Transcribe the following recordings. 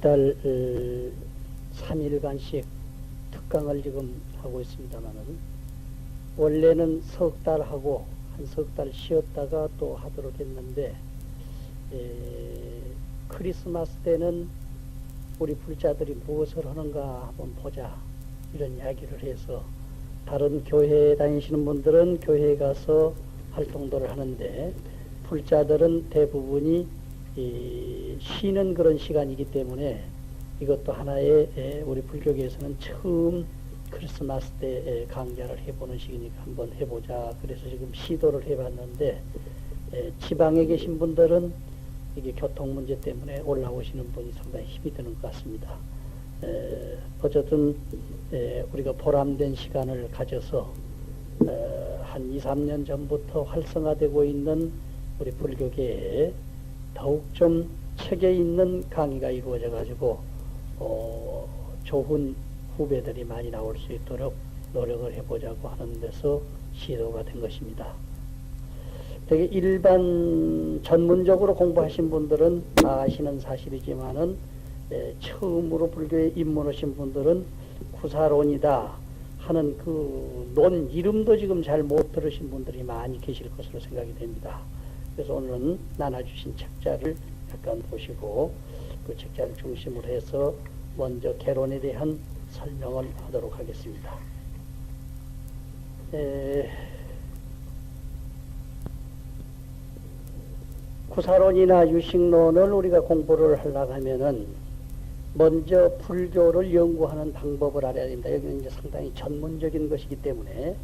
매달 3일간씩 특강을 지금 하고 있습니다만은, 원래는 석 달 하고 한 석 달 쉬었다가 또 하도록 했는데, 크리스마스 때는 우리 불자들이 무엇을 하는가 한번 보자, 이런 이야기를 해서, 다른 교회에 다니시는 분들은 교회에 가서 활동들을 하는데, 불자들은 대부분이 쉬는 그런 시간이기 때문에 이것도 하나의 우리 불교계에서는 처음 크리스마스 때 강좌를 해보는 시기니까 한번 해보자. 그래서 지금 시도를 해봤는데, 지방에 계신 분들은 이게 교통 문제 때문에 올라오시는 분이 상당히 힘이 드는 것 같습니다. 어쨌든 우리가 보람된 시간을 가져서 한 2, 3년 전부터 활성화되고 있는 우리 불교계에 더욱 좀 체계 있는 강의가 이루어져 가지고 좋은 후배들이 많이 나올 수 있도록 노력을 해보자고 하는 데서 시도가 된 것입니다. 되게 일반 전문적으로 공부하신 분들은 다 아시는 사실이지만은, 처음으로 불교에 입문하신 분들은 구사론이다 하는 그 논 이름도 지금 잘 못 들으신 분들이 많이 계실 것으로 생각이 됩니다. 그래서 오늘은 나눠주신 책자를 약간 보시고 그 책자를 중심으로 해서 먼저 개론에 대한 설명을 하도록 하겠습니다. 구사론이나 유식론을 우리가 공부를 하려고 하면은 먼저 불교를 연구하는 방법을 알아야 됩니다. 여기는 이제 상당히 전문적인 것이기 때문에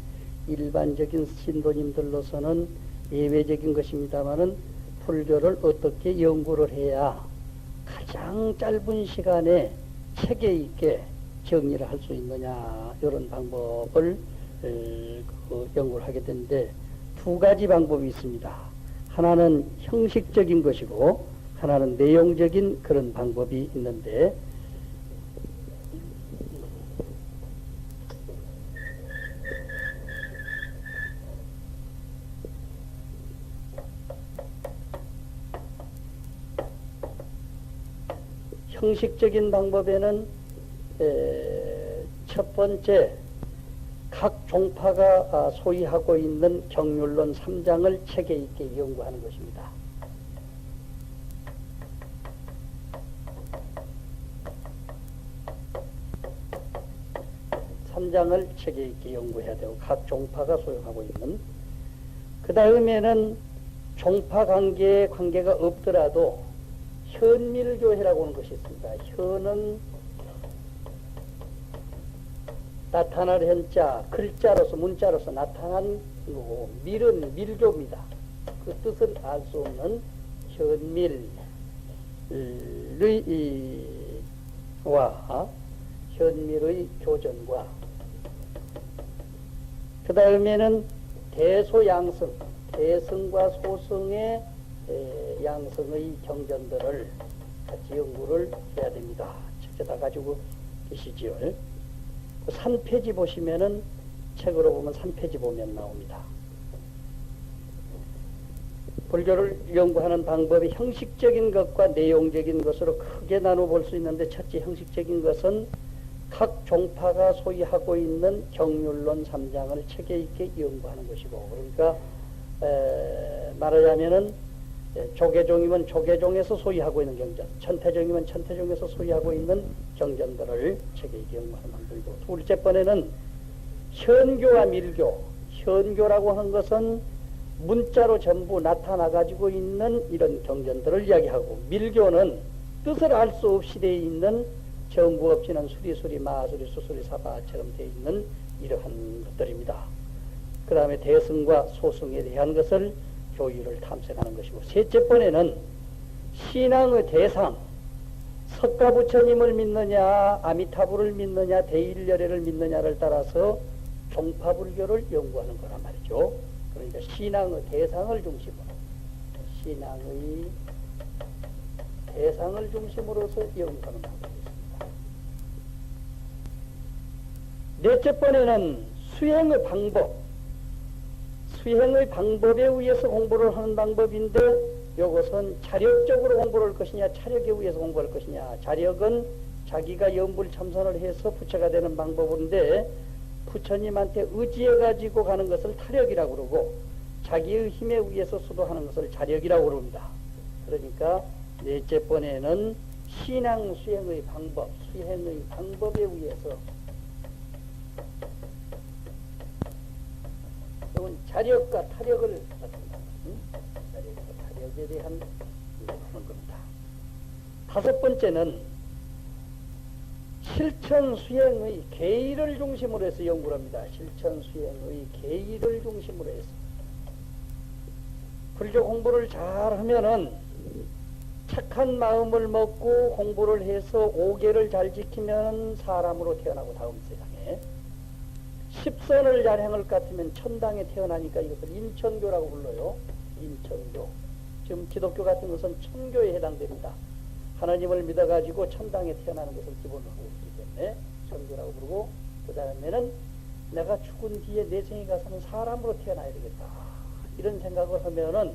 일반적인 신도님들로서는 예외적인 것입니다만은, 불교를 어떻게 연구를 해야 가장 짧은 시간에 체계 있게 정리를 할 수 있느냐, 이런 방법을 연구를 하게 되는데, 두 가지 방법이 있습니다. 하나는 형식적인 것이고 하나는 내용적인 그런 방법이 있는데, 형식적인 방법에는 첫 번째, 각 종파가 소유하고 있는 경률론 3장을 체계 있게 연구하는 것입니다. 삼장을 체계 있게 연구해야 되고, 각 종파가 소유하고 있는. 그 다음에는 종파 관계에 관계가 없더라도 현밀교회라고 하는 것이 있습니다. 현은 나타날 현자, 글자로서, 문자로서 나타난 거고, 밀은 밀교입니다. 그 뜻을 알 수 없는 현밀의 교전과, 그 다음에는 대소양성, 대성과 소성의 양성의 경전들을 같이 연구를 해야 됩니다. 책자 다 가지고 계시지요. 3페이지 보시면은, 책으로 보면 3페이지 보면 나옵니다. 불교를 연구하는 방법이 형식적인 것과 내용적인 것으로 크게 나눠 볼 수 있는데, 첫째 형식적인 것은 각 종파가 소유하고 있는 경률론 3장을 체계 있게 연구하는 것이고, 그러니까 말하자면은 조계종이면 조계종에서 소유하고 있는 경전, 천태종이면 천태종에서 소유하고 있는 경전들을 체계 있게 연구하는 방법이고, 둘째 번에는 현교와 밀교, 현교라고 하는 것은 문자로 전부 나타나 가지고 있는 이런 경전들을 이야기하고, 밀교는 뜻을 알 수 없이 되어 있는 정부 없이는 수리수리 마수리 수수리 사바처럼 되어 있는 이러한 것들입니다. 그 다음에 대승과 소승에 대한 것을 교리를 탐색하는 것이고, 셋째 번에는 신앙의 대상, 석가부처님을 믿느냐, 아미타불을 믿느냐, 대일열애를 믿느냐를 따라서 종파불교를 연구하는 거란 말이죠. 그러니까 신앙의 대상을 중심으로, 신앙의 대상을 중심으로서 연구하는 방법이 있습니다. 넷째 번에는 수행의 방법, 수행의 방법에 의해서 공부를 하는 방법인데, 요것은 자력적으로 공부를 할 것이냐 차력에 의해서 공부할 것이냐. 자력은 자기가 연불참선을 해서 부처가 되는 방법인데 부처님한테 의지해 가지고 가는 것을 타력이라고 그러고 자기의 힘에 의해서 수도하는 것을 자력이라고 그럽니다. 그러니까 넷째 번에는 신앙 수행의 방법, 수행의 방법에 의해서 이건 자력과 타력을 갖습니다. 자력과 타력에 대한 하는 겁니다. 다섯 번째는 실천 수행의 계의를 중심으로 해서 연구를 합니다. 실천 수행의 계의를 중심으로 해서 불교 공부를 잘 하면은 착한 마음을 먹고 공부를 해서 오계를 잘 지키면 사람으로 태어나고 다음 세상에 십선을 잘 행할 것 같으면 천당에 태어나니까 이것을 인천교라고 불러요. 인천교. 지금 기독교 같은 것은 천교에 해당됩니다. 하나님을 믿어가지고 천당에 태어나는 것을 기본으로 하고 있기 때문에 천교라고 부르고, 그 다음에는 내가 죽은 뒤에 내 생에 가서는 사람으로 태어나야 되겠다, 이런 생각을 하면은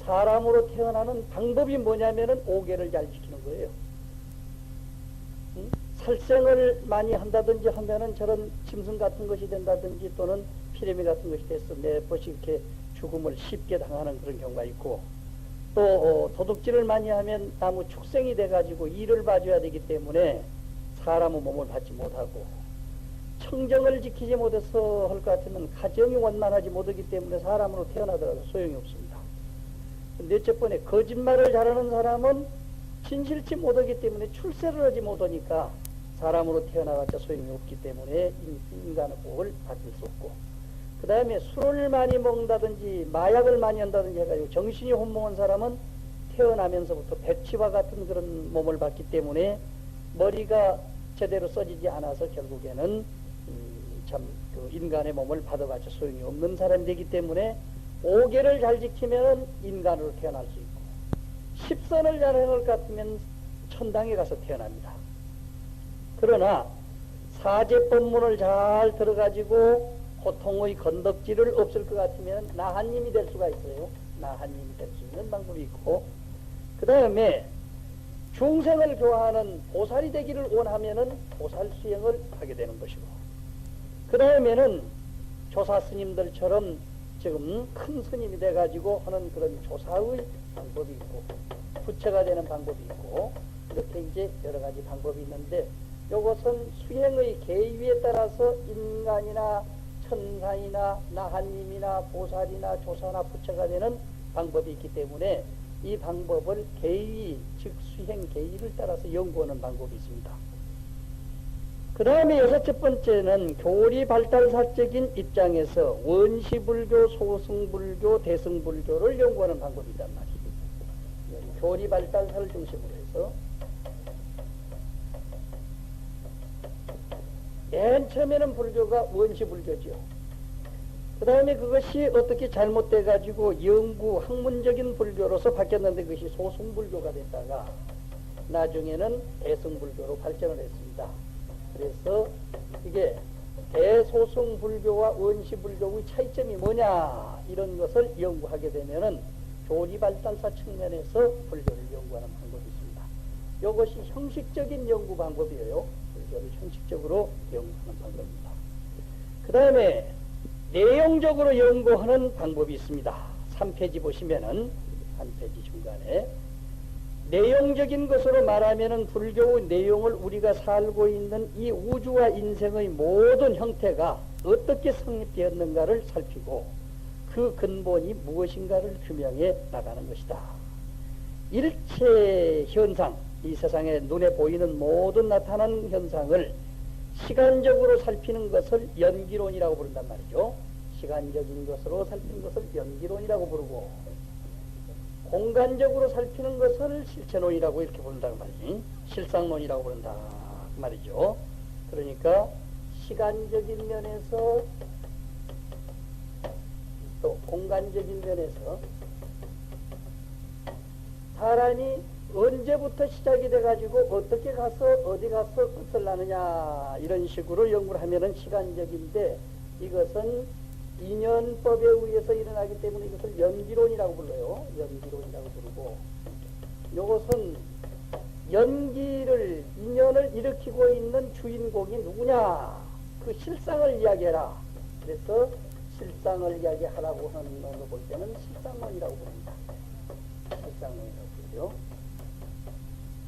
사람으로 태어나는 방법이 뭐냐면은 오계를 잘 지키는 거예요. 살생을 많이 한다든지 하면은 저런 짐승 같은 것이 된다든지 또는 피레미 같은 것이 돼서 몇 번씩 이렇게 죽음을 쉽게 당하는 그런 경우가 있고, 또 도둑질을 많이 하면 나무 축생이 돼가지고 일을 봐줘야 되기 때문에 사람의 몸을 받지 못하고, 청정을 지키지 못해서 할 것 같으면 가정이 원만하지 못하기 때문에 사람으로 태어나더라도 소용이 없습니다. 넷째 번에 거짓말을 잘하는 사람은 진실치 못하기 때문에 출세를 하지 못하니까 사람으로 태어나봤자 소용이 없기 때문에 인간의 복을 받을 수 없고, 그 다음에 술을 많이 먹는다든지 마약을 많이 한다든지 해가지고 정신이 혼몽한 사람은 태어나면서부터 백치와 같은 그런 몸을 받기 때문에 머리가 제대로 써지지 않아서 결국에는 그 인간의 몸을 받아봤자 소용이 없는 사람이 되기 때문에 오계를 잘 지키면 인간으로 태어날 수 있고, 십선을 잘 해놓을 것 같으면 천당에 가서 태어납니다. 그러나 사제법문을 잘 들어가지고 고통의 건덕지를 없을 것 같으면 나한님이 될 수가 있어요. 나한님이 될 수 있는 방법이 있고, 그 다음에 중생을 교화하는 보살이 되기를 원하면은 보살 수행을 하게 되는 것이고, 그 다음에는 조사 스님들처럼 지금 큰 스님이 돼가지고 하는 그런 조사의 방법이 있고, 부처가 되는 방법이 있고, 이렇게 이제 여러 가지 방법이 있는데, 이것은 수행의 계위에 따라서 인간이나 천상이나 나한님이나 보살이나 조사나 부처가 되는 방법이 있기 때문에 이 방법을 계위, 즉 수행 계위를 따라서 연구하는 방법이 있습니다. 그 다음에 여섯째 번째는 교리 발달사적인 입장에서 원시불교, 소승불교, 대승불교를 연구하는 방법이란 말이에요. 교리 발달사를 중심으로 해서 맨 처음에는 불교가 원시불교지요. 그 다음에 그것이 어떻게 잘못돼가지고 영구 학문적인 불교로서 바뀌었는데 그것이 소승불교가 됐다가 나중에는 대승불교로 발전을 했습니다. 그래서 이게 대소승불교와 원시불교의 차이점이 뭐냐, 이런 것을 연구하게 되면은 교리발달사 측면에서 불교를 연구하는 방법이 있습니다. 이것이 형식적인 연구 방법이에요. 불교를 형식적으로 연구하는 방법입니다. 그 다음에 내용적으로 연구하는 방법이 있습니다. 3페이지 보시면은 한 페이지 중간에 내용적인 것으로 말하면은 불교의 내용을 우리가 살고 있는 이 우주와 인생의 모든 형태가 어떻게 성립되었는가를 살피고 그 근본이 무엇인가를 규명해 나가는 것이다. 일체 현상, 이 세상에 눈에 보이는 모든 나타난 현상을 시간적으로 살피는 것을 연기론이라고 부른단 말이죠. 시간적인 것으로 살피는 것을 연기론이라고 부르고, 공간적으로 살피는 것을 실체론이라고 이렇게 부른다고 말이지. 실상론이라고 부른다 그 말이죠. 그러니까 시간적인 면에서 또 공간적인 면에서 사람이 언제부터 시작이 돼가지고 어떻게 가서 어디 가서 끝을 나느냐, 이런 식으로 연구를 하면은 시간적인데, 이것은 인연법에 의해서 일어나기 때문에 이것을 연기론이라고 불러요. 연기론이라고 부르고, 이것은 연기를, 인연을 일으키고 있는 주인공이 누구냐? 그 실상을 이야기해라. 그래서 실상을 이야기하라고 하는 놈을 볼 때는 실상론이라고 부릅니다. 실상론이라고 부르죠.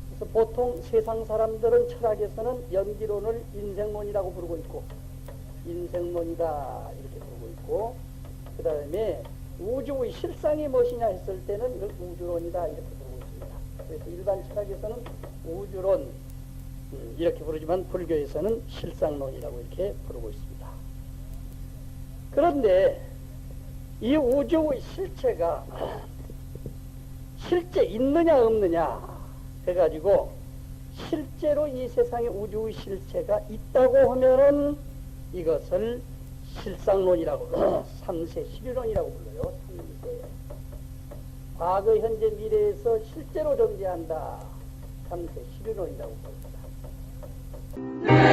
그래서 보통 세상 사람들은 철학에서는 연기론을 인생론이라고 부르고 있고, 인생론이다 이렇게 부르고 있고, 그 다음에 우주의 실상이 무엇이냐 했을 때는 이걸 우주론이다 이렇게 부르고 있습니다. 그래서 일반 철학에서는 우주론 이렇게 부르지만 불교에서는 실상론이라고 이렇게 부르고 있습니다. 그런데 이 우주의 실체가 실제 있느냐 없느냐 해가지고, 실제로 이 세상에 우주의 실체가 있다고 하면은 이것을 실상론이라고 삼세 실유론이라고 불러요. 삼세. 과거 현재 미래에서 실제로 존재한다. 삼세 실유론이라고 부릅니다.